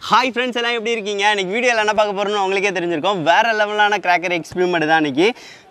Hi friends எல்லாம் எப்படி இருக்கீங்க? இன்னைக்கு வீடியோவில் என்ன பார்க்க போகிறோம்னு உங்களுக்கே தெரிஞ்சிருக்கும். வேறு லெவலான கிராக்கர் எக்ஸ்பெரிமெண்ட் தான் இன்றைக்கி.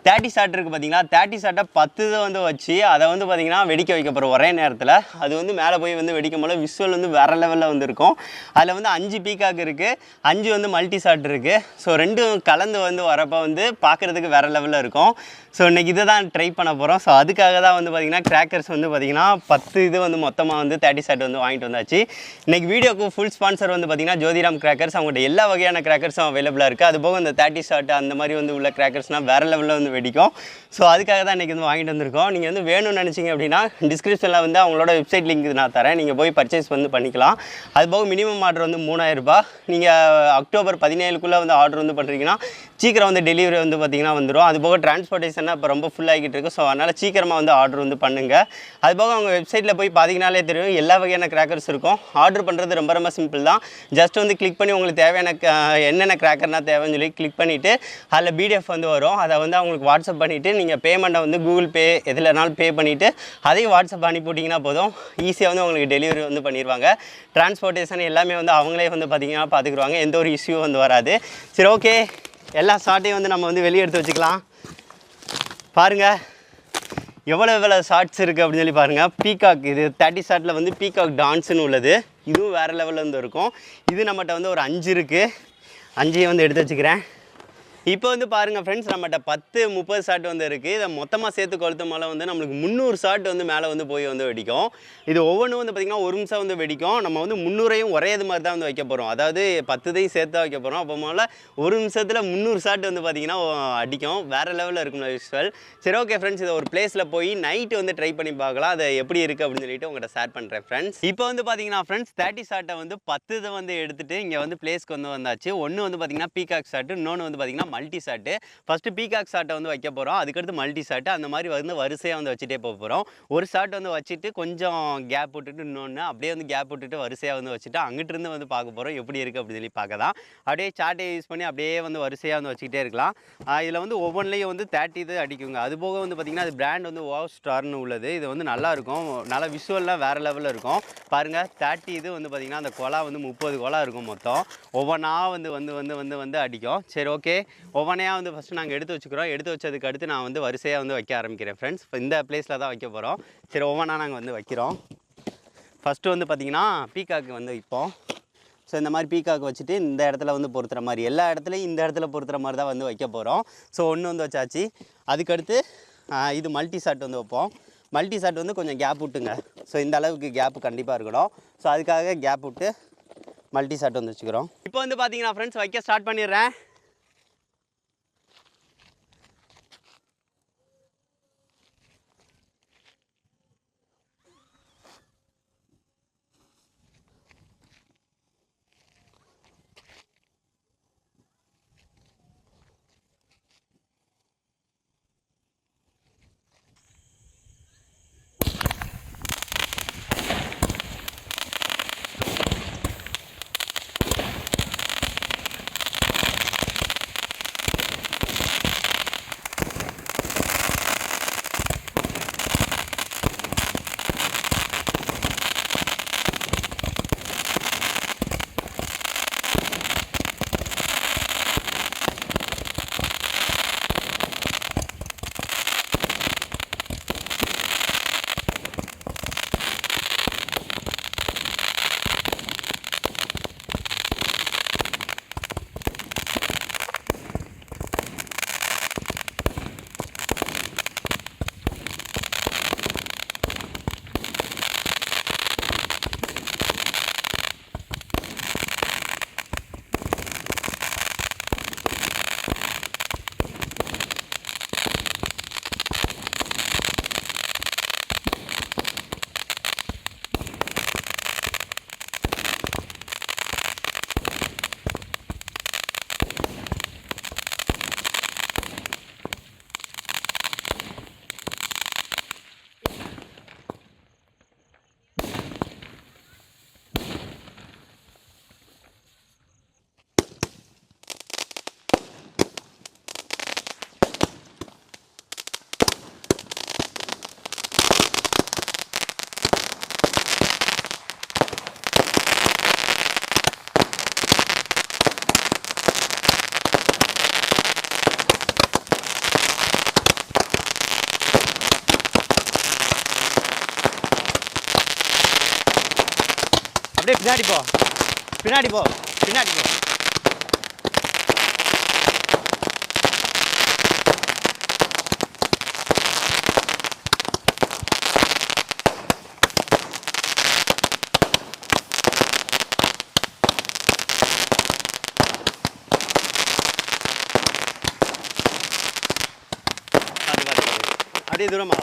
30 ஷாட் இருக்குது பார்த்தீங்களா, 30 ஷாட்டை 10 இதை வந்து வச்சு அதை வந்து பார்த்திங்கன்னா வெடிக்க வைக்க போகிறோம் ஒரே நேரத்தில். அது வந்து மேலே போய் வந்து வெடிக்கும் போது விஷுவல் வந்து வேறு லெவலில் வந்து இருக்கும். அதில் வந்து 5 பீகாக் இருக்குது, 5 வந்து மல்டி ஷாட் இருக்குது. ஸோ ரெண்டும் கலந்து வந்து வரப்போ வந்து பார்க்குறதுக்கு வேறு லெவலில் இருக்கும். ஸோ இன்றைக்கி இதை தான் ட்ரை பண்ண போகிறோம். ஸோ அதுக்காக தான் வந்து பார்த்திங்கன்னா கிராக்கர்ஸ் வந்து பார்த்திங்கன்னா 10 இது வந்து மொத்தமாக வந்து 30 ஷாட் வந்து வாங்கிட்டு வந்தாச்சு. இன்றைக்கி வீடியோக்கு ஃபுல் ஸ்பான்சர் வந்து பார்த்திங்கன்னா ஜோதிராம் கிராக்கர்ஸ். அவங்கள்ட்ட எல்லா வகையான கிராக்கர்ஸும் அவைலபிளாக இருக்குது. அது போக இந்த 30 ஷாட் அந்த மாதிரி வந்து உள்ள கிராக்கர்ஸ்னால் வேறு லெவலில் வந்து வெடிக்கும். ஸோ அதுக்காக தான் இன்றைக்கி வந்து வாங்கிட்டு வந்திருக்கோம். நீங்கள் வந்து வேணும்னு நினச்சிங்க அப்படின்னா டிஸ்கிரிப்ஷனில் வந்து அவங்களோட வெப்சைட் லிங்க் நான் தரேன், நீங்கள் போய் பர்ச்சேஸ் வந்து பண்ணிக்கலாம். அது போக மினிமம் ஆர்டர் வந்து 3000 ரூபாய். நீங்கள் அக்டோபர் 17க்குள்ளே வந்து ஆர்டர் வந்து பண்ணுறீங்கன்னா சீக்கிரம் வந்து டெலிவரி வந்து பார்த்திங்கன்னா வந்துடும். அது போக டிரான்ஸ்போர்ட்டேஷன் இப்போ ரொம்ப ஃபுல் ஆகிட்டு இருக்குது. ஸோ அதனால் சீக்கிரமாக வந்து ஆர்டர் வந்து பண்ணுங்கள். அது போக அவங்க வெப்சைட்டில் போய் பார்த்தீங்கனாலே தெரியும், எல்லா வகையான கிராக்கர்ஸ் இருக்கும். ஆர்டர் பண்ணுறது ரொம்ப ரொம்ப சிம்பிள் தான். ஜஸ்ட் வந்து கிளிக் பண்ணி உங்களுக்கு தேவையான என்னென்ன கிராக்கர்னால் தேவைன்னு சொல்லி கிளிக் பண்ணிவிட்டு அதில் பிடிஎஃப் வந்து வரும். அதை வந்து அவங்களுக்கு வாட்ஸ்அப் பண்ணிவிட்டு நீங்கள் பேமெண்ட்டை வந்து கூகுள் பே எதுலனாலும் பே பண்ணிவிட்டு அதையும் வாட்ஸ்அப் அனுப்பிவிட்டிங்கன்னா போதும். ஈஸியாக வந்து உங்களுக்கு டெலிவரி வந்து பண்ணிடுவாங்க. டிரான்ஸ்போர்ட்டேஷன் எல்லாமே வந்து அவங்களே வந்து பார்த்திங்கன்னா பார்த்துக்குருவாங்க. எந்த ஒரு இஷ்யூ வந்து வராது. சரி, ஓகே, எல்லா ஷார்ட்டையும் வந்து நம்ம வந்து வெளியே எடுத்து வச்சுக்கலாம். பாருங்கள் எவ்வளோ ஷார்ட்ஸ் இருக்குது அப்படின்னு சொல்லி பாருங்கள். பீகாக் இது 30 ஷாட்டில் வந்து பீகாக் டான்ஸுன்னு உள்ளது. இதுவும் வேறு லெவலில் வந்து இருக்கும். இது நம்மகிட்ட வந்து ஒரு 5 இருக்குது. 5ஐயும் வந்து எடுத்து வச்சுக்கிறேன். இப்போ வந்து பாருங்கள் ஃப்ரெண்ட்ஸ், நம்மகிட்ட 10-30 ஷாட் வந்து இருக்குது. இதை மொத்தமாக சேர்த்து கொளுத்த மேலே வந்து நம்மளுக்கு 300 ஷாட் வந்து மேலே வந்து போய் வந்து வெடிக்கும். இது ஒவ்வொன்றும் வந்து பார்த்திங்கன்னா 1 நிமிஷம் வந்து வெடிக்கும். நம்ம வந்து 300ஐயும் ஒரே இது மாதிரி தான் வந்து வைக்க போகிறோம். அதாவது 10 சேர்த்து தான் வைக்க போகிறோம். அப்போ மேலே 1 நிமிஷத்தில் 300 ஷாட் வந்து பார்த்திங்கன்னா அடிக்கும். வேறு லெவலில் இருக்கும் விஷுவல். சரி, ஓகே ஃப்ரெண்ட்ஸ், இதை ஒரு பிளேஸில் போய் நைட்டு வந்து ட்ரை பண்ணி பார்க்கலாம். அதை எப்படி இருக்குது அப்படின்னு சொல்லிட்டு உங்கள்கிட்ட ஷேர் பண்ணுறேன் ஃப்ரெண்ட்ஸ். இப்போ வந்து பார்த்திங்கன்னா ஃப்ரெண்ட்ஸ் 30 ஷாட்டை வந்து 10 இதை வந்து எடுத்துகிட்டு இங்கே வந்து பிளேஸ்க்கு வந்து வந்தாச்சு. ஒன்று வந்து பார்த்திங்கன்னா பீகாக் ஷாட்டு, இன்னொன்று வந்து பார்த்திங்கன்னா மல்டி ஷாட்டு. ஃபஸ்ட்டு பீகாக் ஷாட்டை வந்து வைக்க போகிறோம். அதுக்கடுத்து மல்டி ஷாட்டு, அந்த மாதிரி வந்து வரிசையாக வந்து வச்சுட்டே போக போகிறோம். ஒரு ஷாட் வந்து வச்சுட்டு கொஞ்சம் கேப் விட்டுட்டு இன்னொன்று அப்படியே வந்து கேப் விட்டுட்டு வரிசையாக வந்து வச்சுட்டு அங்கிட்டிருந்து வந்து பார்க்க போகிறோம் எப்படி இருக்குது அப்படின்னு சொல்லி பார்க்க தான். அப்படியே சார்ட்டை யூஸ் பண்ணி அப்படியே வந்து வரிசையாக வந்து வச்சுக்கிட்டே இருக்கலாம். இதில் வந்து ஒவ்வொன்றிலையும் வந்து 30 இது அடிக்குங்க. அது போக வந்து பார்த்திங்கன்னா அது பிராண்ட் வந்து வாவ் ஸ்டார்னு உள்ளது. இது வந்து நல்லாயிருக்கும், நல்லா விஷுவல்லாம் வேறு லெவலில் இருக்கும். பாருங்கள் 30 இது வந்து பார்த்திங்கன்னா அந்த கொலா வந்து 30 கொலா இருக்கும் மொத்தம். ஒவ்வொன்றா வந்து வந்து வந்து வந்து வந்து அடிக்கும். சரி, ஓகே, ஒவ்வொன்றையாக வந்து ஃபஸ்ட்டு நாங்கள் எடுத்து வச்சுக்கிறோம். எடுத்து வச்சதுக்கு அடுத்து நான் வந்து வரிசையாக வந்து வைக்க ஆரம்பிக்கிறேன் ஃப்ரெண்ட்ஸ். இப்போ இந்த பிளேஸில் தான் வைக்க போகிறோம். சரி, ஒவ்வொன்றா நாங்கள் வந்து வைக்கிறோம். ஃபஸ்ட்டு வந்து பார்த்திங்கன்னா பீகாக்கு வந்து வைப்போம். ஸோ இந்த மாதிரி பீகாக் வச்சுட்டு இந்த இடத்துல வந்து பொறுத்துற மாதிரி, எல்லா இடத்துலையும் இந்த இடத்துல பொறுத்துற மாதிரி தான் வந்து வைக்க போகிறோம். ஸோ ஒன்று வந்து வச்சாச்சு. அதுக்கடுத்து இது மல்டி ஷாட் வந்து வைப்போம். மல்டி ஷாட் வந்து கொஞ்சம் கேப் விட்டுங்க. ஸோ இந்த அளவுக்கு கேப்பு கண்டிப்பாக இருக்கணும். ஸோ அதுக்காக கேப் விட்டு மல்டி ஷாட் வந்து வச்சுக்கிறோம். இப்போ வந்து பார்த்திங்கன்னா ஃப்ரெண்ட்ஸ் வைக்க ஸ்டார்ட் பண்ணிடுறேன். அப்படியே பின்னாடி போ பின்னாடி போ பின்னாடி போ. அப்படியே தூரமா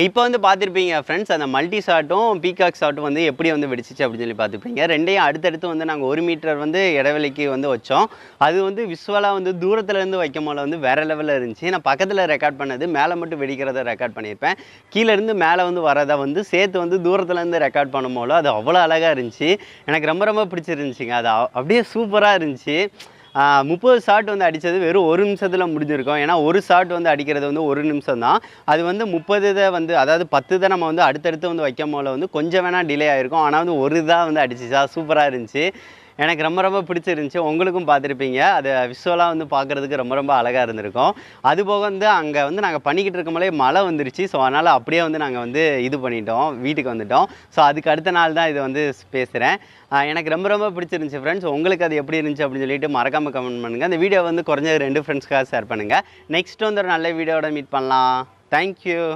இப்போ வந்து பார்த்துருப்பீங்க ஃப்ரெண்ட்ஸ், அந்த மல்டி ஷாட்டும் பீகாக் ஷாட்டும் வந்து எப்படி வந்து வெடிச்சிச்சு அப்படின்னு சொல்லி பார்த்துருப்பீங்க. ரெண்டையும் அடுத்தடுத்து வந்து நாங்கள் 1 மீட்டர் வந்து இடைவெளிக்கு வந்து வச்சோம். அது வந்து விசுவலாக வந்து தூரத்துலேருந்து வைக்கும் போல வந்து வேறு லெவலில் இருந்துச்சு. நான் பக்கத்தில் ரெக்கார்ட் பண்ணது மேலே மட்டும் வெடிக்கிறத ரெக்கார்ட் பண்ணியிருப்பேன். கீழேருந்து மேலே வந்து வரதை வந்து சேர்த்து வந்து தூரத்துலேருந்து ரெக்கார்ட் பண்ணும் போல அது அவ்வளோ அழகாக இருந்துச்சு. எனக்கு ரொம்ப ரொம்ப பிடிச்சிருந்துச்சிங்க. அது அப்படியே சூப்பராக இருந்துச்சு. 30 ஷாட் வந்து அடித்தது வெறும் 1 நிமிஷத்தில் முடிஞ்சிருக்கோம். ஏன்னா ஒரு ஷாட் வந்து அடிக்கிறது வந்து 1 நிமிஷம் தான். அது வந்து 30 இதை வந்து அதாவது 10 இதை நம்ம வந்து அடுத்தடுத்து வந்து வைக்கும் போல வந்து கொஞ்சம் வேணால் டிலே ஆகிருக்கும். ஆனால் வந்து ஒரு இதாக வந்து அடிச்சிச்சா சூப்பராக இருந்துச்சு. எனக்கு ரொம்ப ரொம்ப பிடிச்சிருந்துச்சி. உங்களுக்கும் பார்த்துருப்பீங்க. அதை விஷுவலாக வந்து பார்க்குறதுக்கு ரொம்ப ரொம்ப அழகாக இருந்திருக்கும். அதுபோக வந்து அங்கே வந்து நாங்கள் பண்ணிக்கிட்டு இருக்கும்போதே மழை வந்துருச்சு. ஸோ அதனால் அப்படியே வந்து நாங்கள் வந்து இது பண்ணிட்டோம், வீட்டுக்கு வந்துவிட்டோம். ஸோ அதுக்கு அடுத்த நாள் தான் இது வந்து பேசுகிறேன். எனக்கு ரொம்ப ரொம்ப பிடிச்சிருந்துச்சி ஃப்ரெண்ட்ஸ். உங்களுக்கு அது எப்படி இருந்துச்சு அப்படின்னு சொல்லிட்டு மறக்காமல் கமெண்ட் பண்ணுங்கள். அந்த வீடியோ வந்து குறைஞ்சது 2 ஃப்ரெண்ட்ஸ்க்காக ஷேர் பண்ணுங்கள். நெக்ஸ்ட் வந்து ஒரு நல்ல வீடியோவோட மீட் பண்ணலாம். தேங்க்யூ.